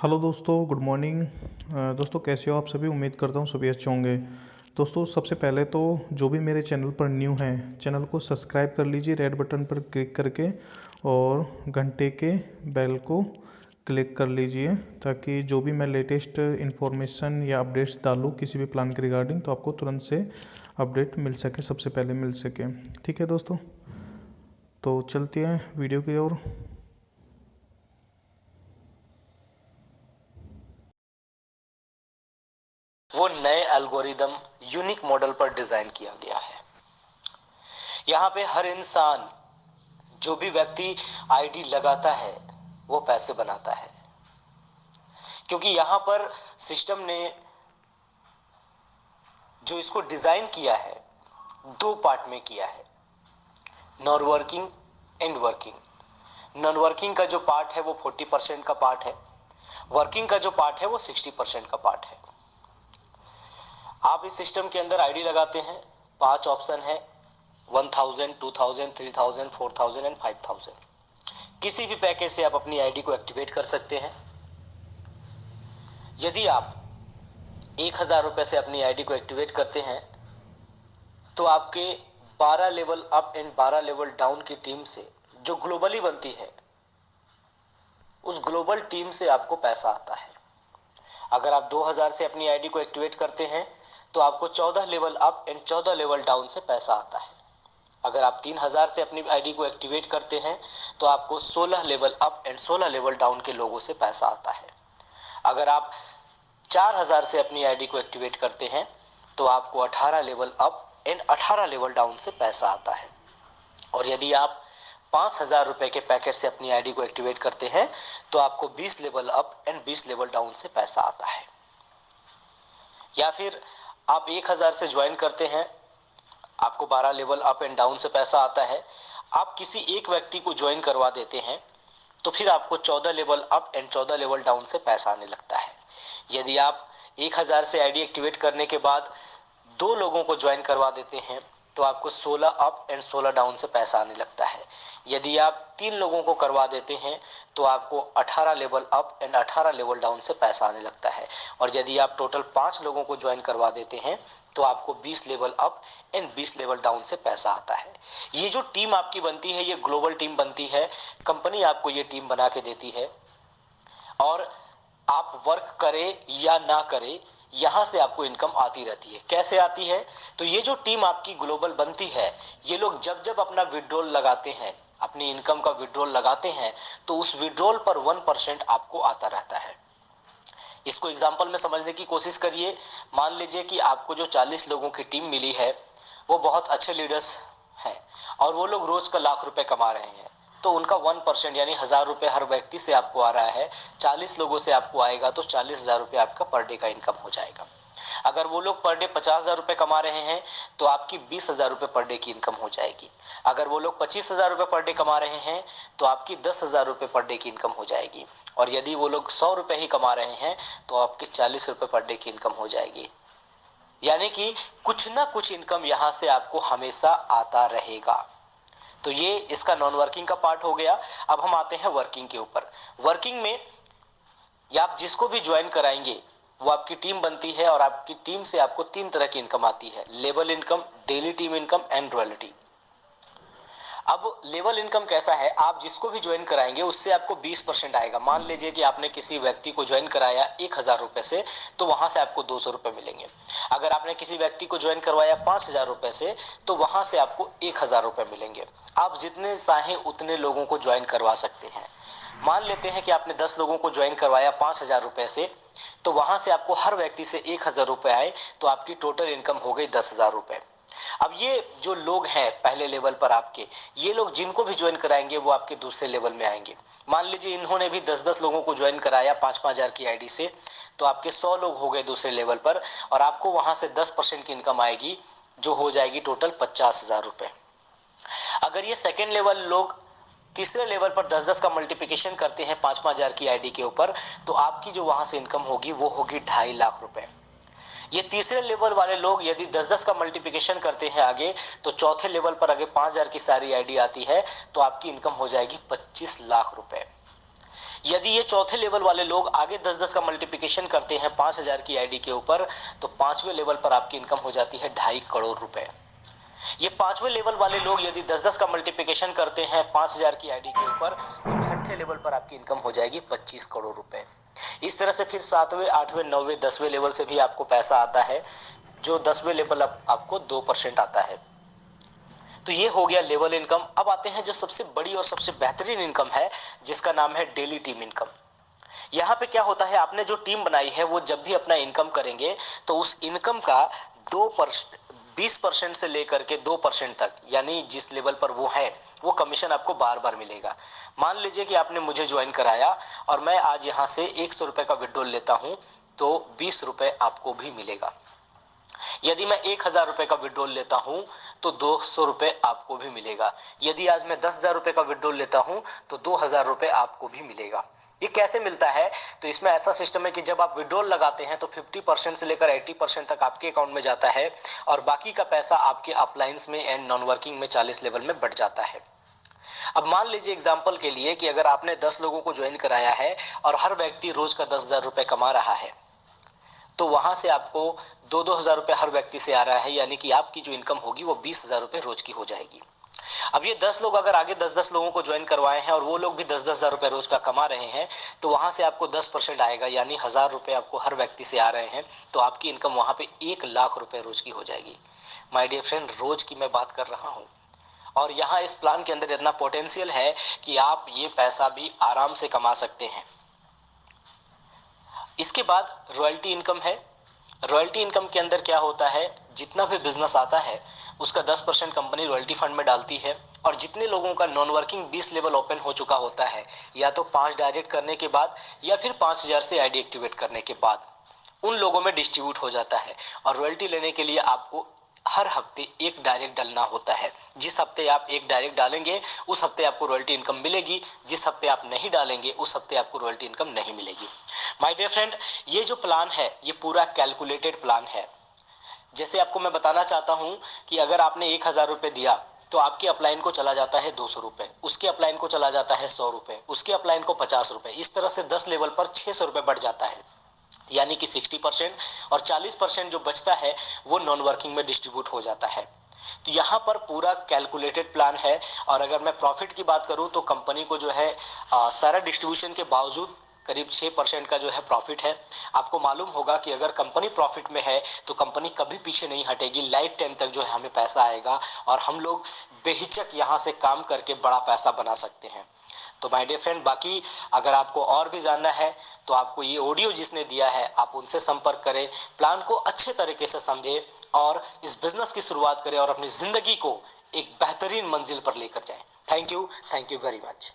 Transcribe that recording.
Hello दोस्तों, good morning. दोस्तों कैसे हो आप सभी? उम्मीद करता हूँ सभी अच्छे होंगे। दोस्तों सबसे पहले तो जो भी मेरे चैनल पर न्यू हैं, चैनल को सब्सक्राइब कर लीजिए रेड बटन पर क्लिक करके, और घंटे के बेल को क्लिक कर लीजिए ताकि जो भी मैं लेटेस्ट इन्फॉर्मेशन या अपडेट्स डालूँ किसी भी प्लान के रिगार्डिंग, तो आपको तुरंत से अपडेट मिल सके, सबसे पहले मिल सके। ठीक है दोस्तों, तो चलते हैं वीडियो की ओर। वो नए एल्गोरिदम यूनिक मॉडल पर डिजाइन किया गया है। यहाँ पे हर इंसान, जो भी व्यक्ति आईडी लगाता है, वो पैसे बनाता है, क्योंकि यहाँ पर सिस्टम ने जो इसको डिजाइन किया है दो पार्ट में किया है, non working and working. Non working का जो पार्ट है वो 40% का पार्ट है, वर्किंग का जो पार्ट है वो 60% का पार्ट है। आप इस सिस्टम के अंदर आईडी लगाते हैं, 5 ऑप्शन है, 1000, 2000, 3000, 4000 एंड 5000। किसी भी पैकेज से आप अपनी आईडी को एक्टिवेट कर सकते हैं। यदि आप 1000 रुपए से अपनी आईडी को एक्टिवेट करते हैं तो आपके 12 level up and 12 level down की टीम से जो ग्लोबली बनती है, उस ग्लोबल टीम से आपको पैसा आता है। अगर आप 2000 से अपनी आईडी को एक्टिवेट करते हैं तो आपको 14 level up and 14 level down से पैसा आता है। अगर आप 3000 से अपनी आईडी को एक्टिवेट करते हैं तो आपको 16 level up and 16 level down के लोगों से पैसा आता है। अगर आप 4000 से अपनी आईडी को एक्टिवेट करते हैं तो आपको 18 level up and 18 level down से पैसा आता है। और यदि आप 5000 रुपए के पैकेज से अपनी आईडी को एक्टिवेट करते हैं तो आपको 20 level up and 20 level down से पैसा आता है। या फिर आप 1000 से ज्वाइन करते हैं, आपको 12 लेवल अप एंड डाउन से पैसा आता है। आप किसी एक व्यक्ति को ज्वाइन करवा देते हैं तो फिर आपको 14 level up and 14 level down से पैसा आने लगता है। यदि आप 1000 से आईडी एक्टिवेट करने के बाद 2 लोगों को ज्वाइन करवा देते हैं तो आपको 16 अप एंड 16 डाउन से पैसा आने लगता है। यदि आप 3 लोगों को करवा देते हैं तो आपको 18 level up and 18 level down से पैसा आने लगता है। और यदि आप टोटल 5 लोगों को ज्वाइन करवा देते हैं तो आपको 20 level up and 20 level down से पैसा आता है। ये जो टीम आपकी बनती है, ये ग्लोबल टीम बनती है, कंपनी आपको ये टीम बना के देती है। और आप वर्क करें या ना करें, यहां से आपको इनकम आती रहती है। कैसे आती है? तो ये जो टीम आपकी ग्लोबल बनती है, ये लोग जब जब अपना विड्रॉल लगाते हैं, अपनी इनकम का विड्रॉल लगाते हैं, तो उस विड्रॉल पर 1% आपको आता रहता है। इसको एग्जांपल में समझने की कोशिश करिए। मान लीजिए कि आपको जो 40 लोगों की टीम मिली है वो बहुत अच्छे लीडर्स हैं और वो लोग रोज का लाख रुपए कमा रहे हैं, तो उनका 1% यानी 1000 रुपए हर व्यक्ति से आपको आ रहा है। 40 लोगों से आपको आएगा तो 40,000 रुपए आपका पर डे का इनकम हो जाएगा। अगर वो लोग पर डे 50,000 रुपए कमा रहे हैं तो आपकी 20,000 रुपए पर डे की इनकम हो जाएगी। अगर वो लोग 25,000 रुपए पर डे कमा रहे हैं तो आपकी 10,000 रुपए पर डे की इनकम हो जाएगी। और यदि वो लोग 100 रुपए ही कमा रहे हैं तो आपकी 40 रुपए पर डे की इनकम हो जाएगी। यानी कि कुछ ना कुछ इनकम यहां से आपको हमेशा आता रहेगा। तो ये इसका नॉन वर्किंग का पार्ट हो गया। अब हम आते हैं वर्किंग के ऊपर। वर्किंग में या आप जिसको भी ज्वाइन कराएंगे वो आपकी टीम बनती है और आपकी टीम से आपको 3 तरह की इनकम आती है, level income, daily team income and royalty. अब लेवल इनकम कैसा है? आप जिसको भी ज्वाइन कराएंगे उससे आपको 20% आएगा। मान लीजिए कि आपने किसी व्यक्ति को ज्वाइन कराया 1000 रुपए से, तो वहां से आपको 200 रुपए मिलेंगे। अगर आपने किसी व्यक्ति को ज्वाइन करवाया 5000 रुपए से, तो वहां से आपको 1000 रुपए मिलेंगे। आप जितने चाहें उतने लोगों को ज्वाइन करवा सकते हैं। मान लेते हैं कि आपने 10 लोगों को ज्वाइन करवाया 5000 रुपए से, तो वहां से आपको हर व्यक्ति से 1000 रुपए आए, तो आपकी टोटल इनकम हो गई 10,000 रुपए। अब ये जो लोग हैं पहले लेवल पर आपके, ये लोग जिनको भी ज्वाइन कराएंगे वो आपके दूसरे लेवल में आएंगे। मान लीजिए इन्होंने भी 10-10 लोगों को ज्वाइन कराया 5-5 हजार की आईडी से, तो आपके 100 लोग हो गए दूसरे लेवल पर, और आपको वहां से 10% की इनकम आएगी, जो हो जाएगी टोटल 50,000 रुपए। अगर ये सेकेंड लेवल लोग तीसरे लेवल पर 10-10 का मल्टीप्लिकेशन करते हैं 5-5 हजार की आईडी के ऊपर, तो आपकी जो वहां से इनकम होगी वो होगी 2.5 लाख रुपए। ये तीसरे लेवल वाले लोग यदि 10-10 का मल्टीप्लिकेशन करते हैं आगे, तो चौथे लेवल पर अगर 5000 की सारी आईडी आती है तो आपकी इनकम हो जाएगी 25 लाख रुपए। यदि ये चौथे लेवल वाले लोग आगे 10-10 का मल्टीप्लिकेशन करते हैं 5,000 की आईडी के ऊपर, तो 5वें लेवल पर आपकी इनकम हो जाती है 2.5 करोड़ रुपए। ये 5वें लेवल वाले लोग यदि 10-10 का मल्टीप्लिकेशन करते हैं 5,000 की आईडी के ऊपर, तो छठे लेवल पर आपकी इनकम हो जाएगी 25 करोड़ रुपए। इस तरह से फिर 7वें, 8वें, 9वें, 10वें लेवल से भी आपको पैसा आता है, जो 10वें लेवल आपको 2% आता है। तो ये हो गया लेवल इनकम। अब आते हैं जो सबसे बड़ी और सबसे बेहतरीन इनकम है, जिसका नाम है डेली टीम इनकम। यहाँ पे क्या होता है, आपने जो टीम बनाई है वो जब भी अपना इनकम करेंगे तो उस इनकम का 20% से लेकर के 2% तक, यानी जिस लेवल पर वो है, वो कमीशन आपको बार बार मिलेगा। मान लीजिए कि आपने मुझे ज्वाइन कराया और मैं आज यहाँ से 100 रुपए का विड्रॉल लेता हूँ, तो 20 रुपए आपको भी मिलेगा। यदि मैं 1,000 रुपए का विड्रॉल लेता हूं तो 200 रुपए आपको भी मिलेगा। यदि आज मैं 10,000 रुपए का विड्रॉल लेता हूं तो 2,000 रुपए आपको भी मिलेगा। ये कैसे मिलता है, तो इसमें ऐसा सिस्टम है कि जब आप विड्रॉल लगाते हैं तो 50% से लेकर 80% तक आपके अकाउंट में जाता है और बाकी का पैसा आपके अपलाइंस में एंड नॉन वर्किंग में 40 लेवल में बढ़ जाता है। अब मान लीजिए एग्जाम्पल के लिए कि अगर आपने 10 लोगों को ज्वाइन कराया है और हर व्यक्ति रोज का 10,000 रुपए कमा रहा है, तो वहां से आपको 2-2 हजार रुपए हर व्यक्ति से आ रहा है, यानी कि आपकी जो इनकम होगी वो 20,000 रुपए रोज की हो जाएगी। अब ये 10 लोग अगर आगे 10-10 लोगों को ज्वाइन करवाए हैं और वो लोग भी 10-10 हजार रुपए रोज का कमा रहे हैं, तो वहां से आपको 10% आएगा, यानी 1,000 रुपए आपको हर व्यक्ति से आ रहे हैं, तो आपकी इनकम वहां पे 1,00,000 रुपए रोज की हो जाएगी। माय डियर फ्रेंड, रोज की मैं बात कर रहा हूँ। और यहाँ इस प्लान के अंदर इतना पोटेंशियल है कि आप ये पैसा भी आराम से कमा सकते हैं। इसके बाद रॉयल्टी इनकम है। रॉयल्टी इनकम के अंदर क्या होता है, जितना भी बिजनेस आता है उसका 10% कंपनी रॉयल्टी फंड में डालती है, और जितने लोगों का नॉन वर्किंग 20 लेवल ओपन हो चुका होता है, या तो 5 डायरेक्ट करने के बाद या फिर 5,000 से आईडी एक्टिवेट करने के बाद, उन लोगों में डिस्ट्रीब्यूट हो जाता है। और रॉयल्टी लेने के लिए आपको हर हफ्ते एक डायरेक्ट डालना होता है। जिस हफ्ते आप एक डायरेक्ट डालेंगे उस हफ्ते आपको रॉयल्टी इनकम मिलेगी, जिस हफ्ते आप नहीं डालेंगे उस हफ्ते आपको रॉयल्टी इनकम नहीं मिलेगी। माय डियर फ्रेंड, ये जो प्लान है ये पूरा कैलकुलेटेड प्लान है। जैसे आपको मैं बताना चाहता हूं कि अगर आपने 1,000 रुपए दिया तो आपके अपलाइन को चला जाता है 200 रुपए, उसके अपलाइन को चला जाता है 100 रुपए, उसके अपलाइन को 50 रुपए, इस तरह से 10 लेवल पर 600 रुपए बढ़ जाता है, यानी कि 60%। और 40% जो बचता है वो नॉन वर्किंग में डिस्ट्रीब्यूट हो जाता है। तो यहाँ पर पूरा कैलकुलेटेड प्लान है। और अगर मैं प्रॉफिट की बात करूँ तो कंपनी को जो है सारा डिस्ट्रीब्यूशन के बावजूद करीब 6% का जो है प्रॉफिट है। आपको मालूम होगा कि अगर कंपनी प्रॉफिट में है तो कंपनी कभी पीछे नहीं हटेगी, लाइफ टाइम तक जो है हमें पैसा आएगा और हम लोग बेहिचक यहाँ से काम करके बड़ा पैसा बना सकते हैं। तो माय डियर फ्रेंड, बाकी अगर आपको और भी जानना है तो आपको ये ऑडियो जिसने दिया है आप उनसे संपर्क करें, प्लान को अच्छे तरीके से समझें और इस बिजनेस की शुरुआत करें और अपनी जिंदगी को एक बेहतरीन मंजिल पर लेकर जाएं। Thank you very much.